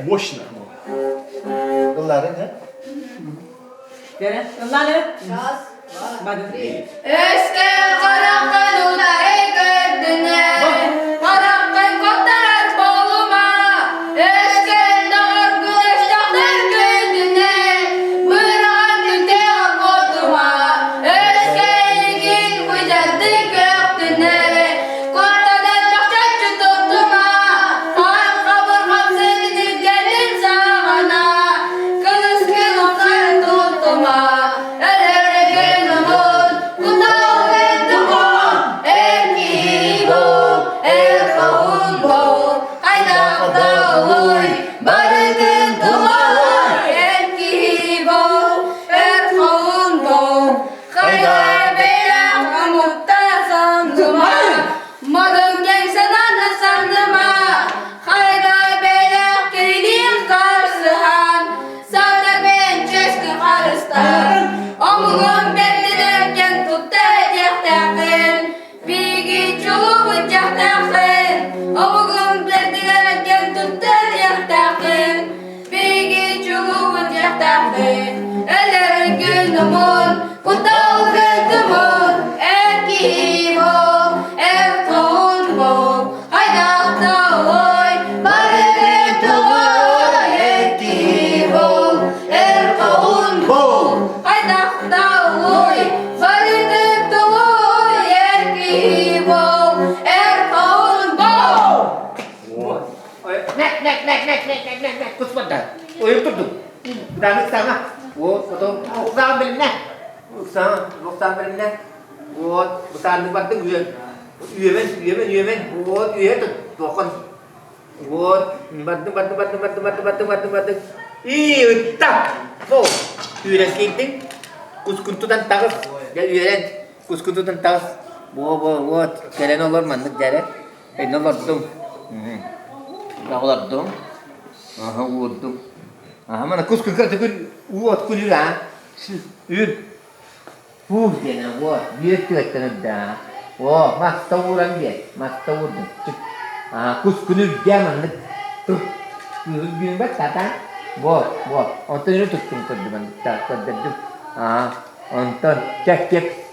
Мощно. Kılları ne? Gene, kılları. Раз, Hadi. Eski karakoluları gördüğüne, karakol kotarak boluma. Eski dağırgılaştaklar gördüğüne, bırak güte koduma. Eski ilgin güzeldi gördüğüne, kotadan bakçacı tutuma. Kayıp kabur kapsını gelin sağana, kılıç kılıçlar tutuma. Omugum bellilerken tutacak takın, bilgi çubuğu takın. Omugum bellilerken tutacak takın, bilgi çubuğu takın. Eller günümün, kutağı günümün, erkeğim ol, ertuğun bol. Hayda dağıy, barı dağıy, erkeğim ol, ertuğun bol. Hayda dağıy, barı dağıy, erkeğim ol, ertuğun bol. Nek. Kusmadan. Oyun durdum. Danık sana. Foto. Oksan benimle. Oksan benimle. Bu sandık baktım üye. Üyemen. Üye tut. Dokun. Batı. İyi, tak. Üyelen gittin. Kuskuntudan takız. Ya üyelen. Kuskuntudan takız. Gelen olur mandık gelen. Ne olurdum. Olurdum. Aha, vurdum. Aha, mana kuskun kırtıkır. Kulür ha. Ür. Dene, bir tüyetini da. Masta vuran diye. Masta vurdum. Çık. Aha, kuskunur diyamanlık. Tut. Gün bak zaten. Ondan tuttum kırdım. Aha, ondan. Çek.